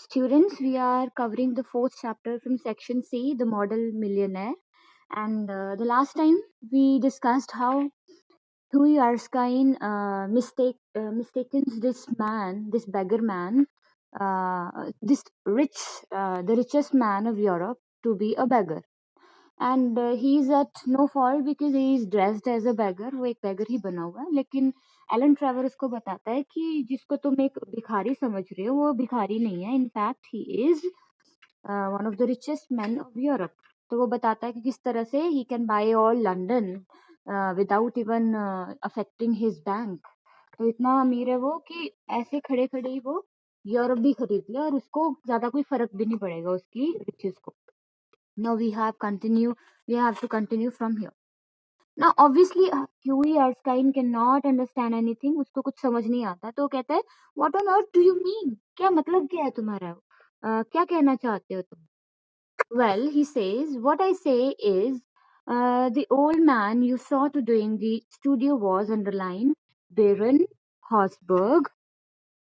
Students, we are covering the fourth chapter from section C, the model millionaire. And the last time we discussed how Louis Erskine mistakens this man, this beggar man, this the richest man of Europe, to be a beggar. And he is at no fault because he is dressed as a beggar. वो एक beggar ही बना हुआ है, लेकिन Elon Trevor उसको बताता है कि जिसको तुम एक भिखारी समझ रहे हो वो भिखारी नहीं है, in fact he is one of the richest man of Europe. तो वो बताता है कि किस तरह से he can buy all London without even affecting his bank. तो इतना अमीर है वो कि ऐसे खड़े खड़े ही वो यूरोप भी खरीद ले और उसको ज्यादा कोई फर्क भी नहीं पड़ेगा उसकी रिचेस को. Now we have to continue from here. Now obviously Huey Erskine cannot understand anything. उसको कुछ समझ नहीं आता, तो वो कहता है what on earth do you mean? क्या मतलब क्या है तुम्हारा? क्या कहना चाहते हो तुम? Well, he says, what I say is the old man you saw today in the studio was underlined Baron Horsburgh.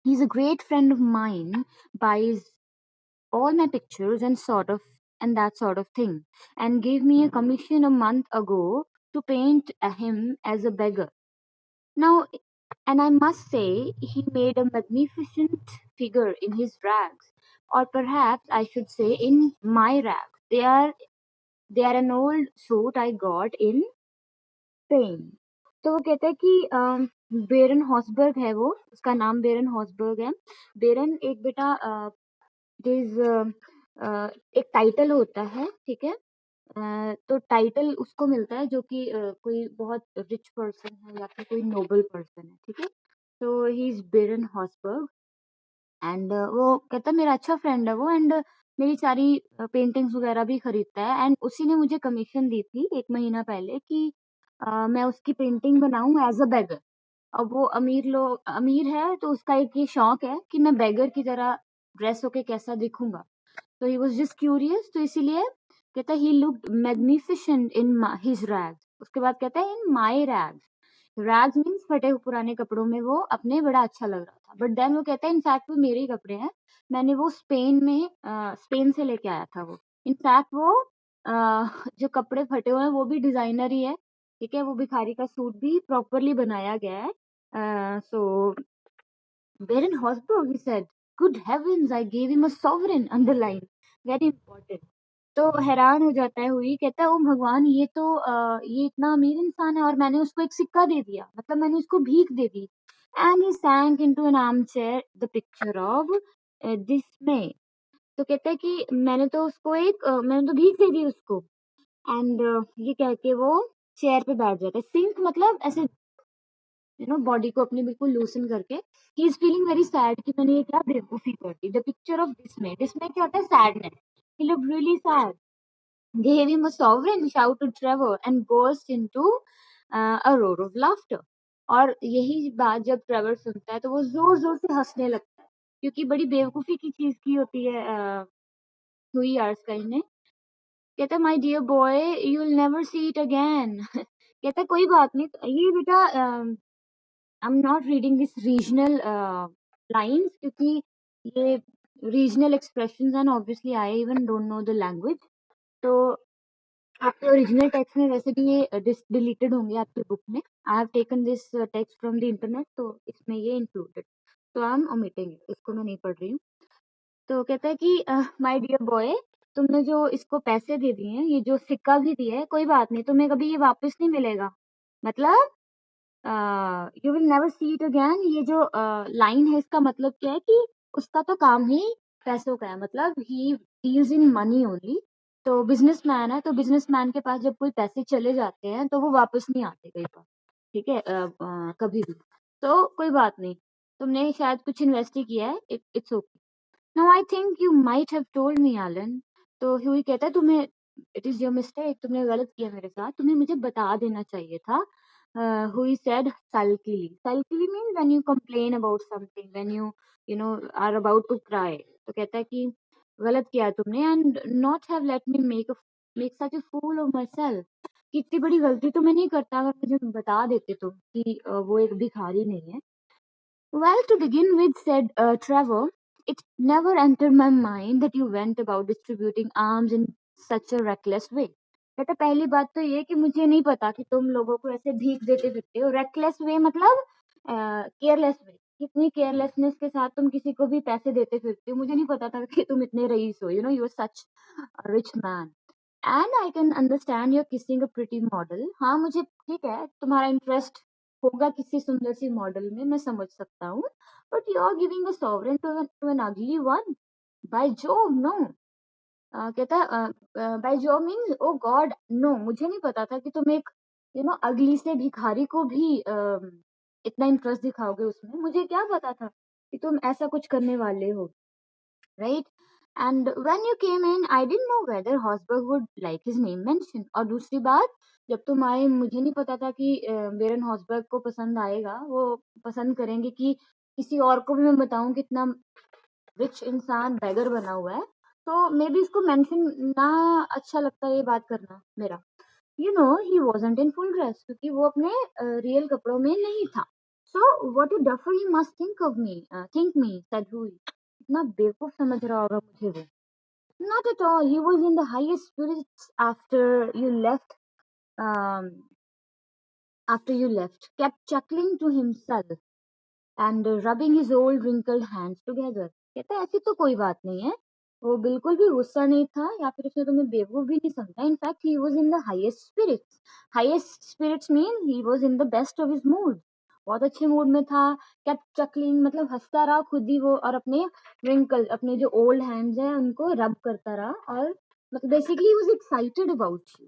He's a great friend of mine, buys all my pictures and that sort of thing, and gave me a commission a month ago to paint him as a beggar. Now, and I must say he made a magnificent figure in his rags, or perhaps I should say in my rags. They are an old suit I got in Spain. तो वो कहता है कि बेरन Hausberg है, वो उसका नाम बेरन Hausberg है. बेरन एक बेटा इज एक टाइटल होता है, ठीक है. तो टाइटल उसको मिलता है जो कि कोई बहुत रिच पर्सन है या फिर कोई नोबल पर्सन है, ठीक है. तो ही इज बेरन हॉसबर्ग एंड वो कहता है मेरा अच्छा फ्रेंड है वो, एंड मेरी सारी पेंटिंग्स वगैरह भी खरीदता है, एंड उसी ने मुझे कमीशन दी थी 1 महीना पहले कि मैं उसकी पेंटिंग बनाऊं एज अ बेगर. अब वो अमीर है तो उसका एक ये शौक है कि मैं बेगर की तरह ड्रेस होके कैसा दिखूंगा. तो ही वाज जस्ट क्यूरियस, तो इसीलिए कहता है he looked magnificent in his rags. उसके बाद कहता है in my rags. Rags means फटे हुए पुराने कपड़ों में वो अपने बड़ा अच्छा लग रहा था, बट देन वो कहता है इनफैक्ट वो मेरे ही कपड़े हैं, मैंने वो स्पेन से लेके आया था वो. इनफैक्ट वो जो कपड़े फटे हुए हैं वो भी डिजाइनर ही है, ठीक है. वो भिखारी का सूट भी प्रॉपरली बनाया गया है. So Baron Horsburgh, he said, good heavens, I gave him a sovereign, underline, very important. तो हैरान हो जाता है हुई, कहता है ओ भगवान, ये इतना अमीर इंसान है और मैंने उसको एक सिक्का दे दिया, मतलब मैंने उसको भीख दे दी. And he sank into an armchair the picture of dismay. तो कहता है कि मैंने तो भीख दे दी उसको. एंड ये कह के वो चेयर पे बैठ जाता है. सिंक मतलब ऐसे बॉडी को अपनी बिल्कुल लूसन करके. He is feeling very sad कि मैंने ये क्या बेवकूफी कर दी. द पिक्चर ऑफ डिसमे क्या होता है? Sadness. He looked really sad. Gave him a sovereign, shouted Trevor, and burst into a roar of laughter. और यही बात जब ट्रेवर सुनता है तो वो जोर जोर से हंसने लगता है, क्योंकि बड़ी बेवकूफी की चीज की होती है हुई आर्सकाइन ने. कहता है my dear boy you will never see it again. कहता है कोई बात नहीं, ये बेटा I am not reading this regional lines क्योंकि ये regional expressions and obviously I even don't know the language. तो आपके ओरिजिनल टेक्स्ट में वैसे भी ये डिलीटेड होंगे आपके बुक में. I have taken this text from the internet, तो इसमें ये इंक्लूडेड, तो आई एम ओमिटिंग इट, इसको मैं नहीं पढ़ रही हूँ. तो कहता है कि माय डियर बॉय, तुमने जो इसको पैसे दे दिए हैं, ये जो सिक्का भी दिया है, कोई बात नहीं, तुम्हें कभी ये वापस नहीं मिलेगा. मतलब you will never see it again. ये जो लाइन है इसका मतलब क्या है कि उसका तो काम ही पैसों का है, मतलब he deals in money only. तो बिजनेसमैन है, तो बिजनेसमैन के पास जब कोई पैसे चले जाते हैं तो वो वापस नहीं आते कई बार, ठीक है, कभी भी. तो कोई बात नहीं, तुमने शायद कुछ इन्वेस्ट ही किया है, it's okay. Now I think you might have told me Alan. तो ह्यूई कहता है तुम्हें, इट इज योर मिस्टेक, तुमने गलत किया मेरे साथ, तुम्हें मुझे बता देना चाहिए था. Hui said sulkily. Sulkily means when you complain about something, when you are about to cry. तो कहता है कि गलत किया तुमने, and not have let me make such a fool of myself. कि इतनी बड़ी गलती तो मैं नहीं करता अगर मुझे बता देते तुम कि वो एक भिखारी नहीं है. Well, to begin with, said Trevor, it never entered my mind that you went about distributing arms in such a reckless way. कहता पहली बात तो ये कि मुझे नहीं पता कि तुम लोगों को ऐसे भीख देते फिरते हो। रेकलेस वे मतलब केयरलेस वे, कितनी केयरलेसनेस के साथ तुम किसी को भी पैसे देते फिरते हो। मुझे नहीं पता था कि तुम इतने रईस हो, you are such rich man. And I can understand you are kissing a pretty model. हाँ, मुझे ठीक है, तुम्हारा इंटरेस्ट होगा किसी सुंदर सी मॉडल में, मैं समझ सकता हूँ। But you are giving a sovereign to an ugly one? By Jove, no. कहता है by Jove means O God no, मुझे नहीं पता था कि तुम एक अगली से भिखारी को भी इतना इंटरेस्ट दिखाओगे उसमें। मुझे क्या पता था कि तुम ऐसा कुछ करने वाले हो, right? And when you came in I didn't know whether Hausberg would like his name mention. और दूसरी बात, जब तुम आए मुझे नहीं पता था कि बेरन हॉसबर्ग को पसंद आएगा, वो पसंद करेंगे कि किसी और को भी मैं बताऊं कितना रिच इंसान बेगर बना हुआ है। तो मे बी इसको मेंशन ना अच्छा लगता है ये बात करना मेरा। ही wasn't in full dress क्योंकि वो अपने रियल कपड़ों में नहीं था। So what a duffer he must think me, said Hui. इतना बेवकूफ समझ रहा होगा मुझे वो। Not at all. He was in the highest spirits um, after you left, kept chuckling to himself and rubbing his old wrinkled hands together. कहता है ऐसी तो कोई बात नहीं है, वो बिल्कुल भी गुस्सा नहीं था या फिर उसने तुम्हें बेवकूफ भी नहीं समझा। In fact he was in the highest spirits mean he was in the best of his mood. बहुत अच्छे मूड में था। केप्ट चकलिंग मतलब हंसता रहा खुद ही वो, और अपने जो ओल्ड हैंड्स है उनको रब करता रहा, और मतलब basically he was excited about you.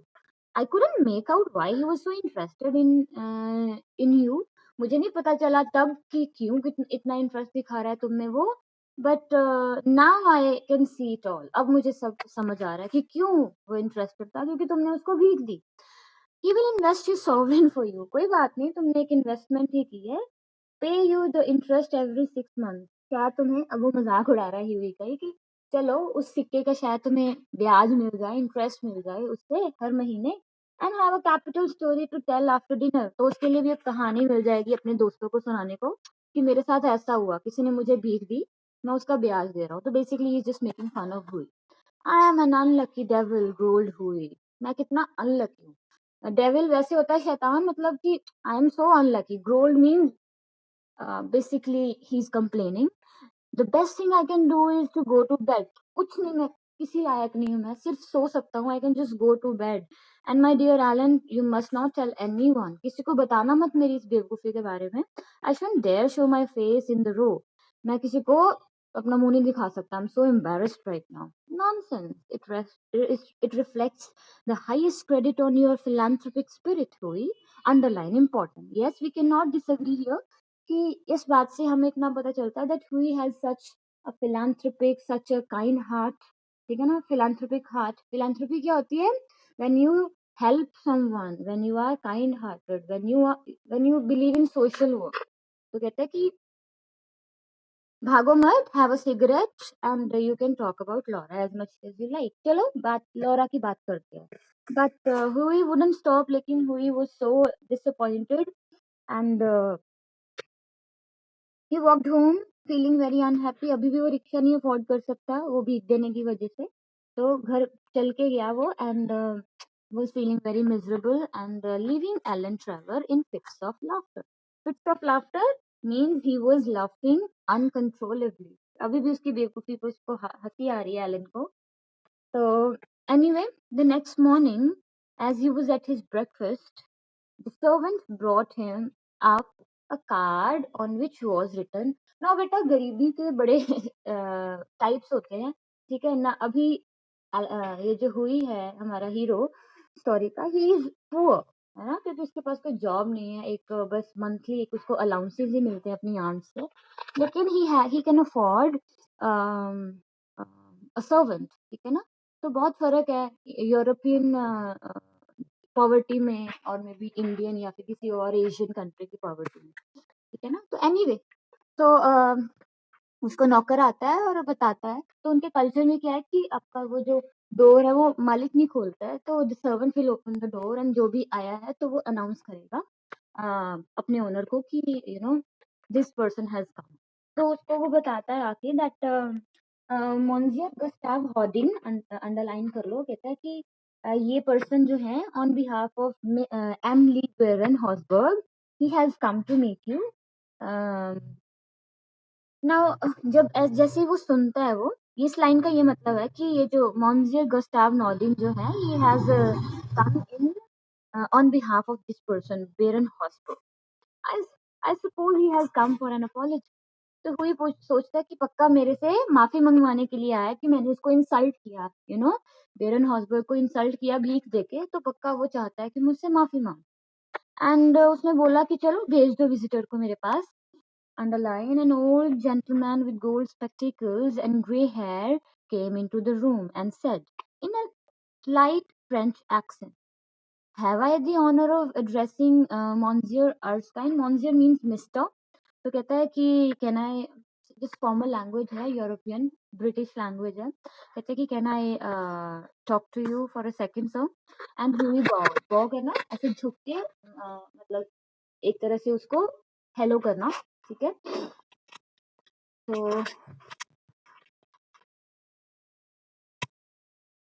I couldn't make out why he was so interested in you. मुझे नहीं पता चला तब कि क्यों इतना इंटरेस्ट दिखा रहा है तुम में वो। But now I can see it all. अब मुझे सब समझ आ रहा है कि क्यों वो इंटरेस्टेड था, क्योंकि तुमने उसको भीख दी। He will invest his sovereign for you. कोई बात नहीं, तुमने एक इन्वेस्टमेंट ही की है। पे you the interest every 6 month. क्या तुम्हें अब वो मजाक उड़ा रहा है ह्यूई का कि चलो उस सिक्के का शायद तुम्हें ब्याज मिल जाए, इंटरेस्ट मिल जाए उससे हर महीने, and have a capital story to tell after dinner. तो उसके लिए भी एक कहानी मिल जाएगी अपने दोस्तों को सुनाने को कि मेरे साथ ऐसा हुआ, किसी ने मुझे भीख दी, मैं उसका ब्याज दे रहा हूँ। तो basically he just making fun of Huey. I am an unlucky devil, growled Huey. मैं कितना अनलकी हूँ। डेविल वैसे होता है शैतान, मतलब कि I am so unlucky. Growled mean basically he's complaining. The best thing I can do is to go to bed. कुछ नहीं, मैं किसी लायक नहीं हूँ, मैं सिर्फ सो सकता हूँ। I can just go to bed. And my dear Alan, you must not tell anyone. किसी को बताना मत मेरी इस बेवकूफी के बारे में। I shouldn't dare show my face in the row. मैं किसी को अपना मुंह नहीं दिखा सकता। I'm so embarrassed right now. Nonsense. It reflects the highest credit on your philanthropic spirit, Hui. Underline important. Yes, we cannot disagree here. कि इस बात से हमें इतना पता चलता है that he has such a philanthropic, such a kind heart. ठीक है ना, फिलैंथ्रोपिक हार्ट। फिलैंथ्रोपी क्या होती है? When you help someone, when you are kind hearted, when you believe in social work. तो कहते हैं कि भागो मत, have a cigarette and you can talk about Laura as much as you like. चलो बात लॉरा की बात करते हैं। बट हुई वुडंट स्टॉप, लेकिन हुई was so disappointed and he walked home feeling very unhappy। अभी भी वो रिक्शा नहीं अफोर्ड कर सकता वो भीख देने की वजह से। तो घर चल के गया वो, and was feeling very miserable and leaving Alan Trevor in fits of laughter. Fits of laughter means he was laughing uncontrollably। अभी भी उसकी बेवकूफी पे उसको हंसी आ रही है एलन को। तो anyway, the next morning as he was at his breakfast, the servant brought him up a card on which was written। ना बेटा, गरीबी के बड़े टाइप्स होते हैं, ठीक है ना। अभी ये जो हुई है हमारा हीरो स्टोरी का, ही इज पुअर, है ना, क्योंकि उसके पास कोई जॉब नहीं है। एक बस मंथली एक उसको अलाउंसेस ही मिलते हैं अपनी आंट से, लेकिन he can afford a servant. ठीक है ना। तो बहुत फर्क है यूरोपियन पॉवर्टी में और मे बी इंडियन या फिर किसी और एशियन कंट्री की पॉवर्टी में। ठीक है ना। तो एनीवे, तो उसको नौकर आता है और बताता है। तो उनके कल्चर में क्या है कि आपका वो जो डोर है वो मालिक नहीं खोलता है, तो the servant will open the door and जो भी आया है तो वो अनाउंस करेगा अपने ओनर को कि दिस पर्सन हैज कम। तो उसको वो बताता है आके that monsieur Gustave Hodin, underline कर लो, कहता है कि ये पर्सन जो है on behalf of M le Baron Hausberg, he has come to meet you now. जब जैसे ही वो सुनता है, वो इस लाइन का ये मतलब है कि ये जो मोन्सियर गुस्ताव नॉर्डिन जो है, he has come in on behalf of this person Baron Hausberg. I I suppose he has come for an apology. तो कोई सोचता है कि पक्का मेरे से माफी मंगवाने के लिए आया कि मैंने उसको इंसल्ट किया, बेरन हॉसबर्ग को इंसल्ट किया भीख देके, तो पक्का वो चाहता है कि मुझसे माफी मांग। एंड उसने बोला कि चलो भेज दो विजिटर को मेरे पास। Underline, an old gentleman with gold spectacles and grey hair came into the room and said, in a light French accent, have I the honor of addressing Monsieur Erskine? Monsieur means Mr. तो कहता है कि can I, जिस formal language है, European British language है, कहते हैं कि can I talk to you for a second sir. And Huey बॉ बॉ करना, ऐसे झुक के मतलब एक तरह से उसको हेलो करना, ठीक है। तो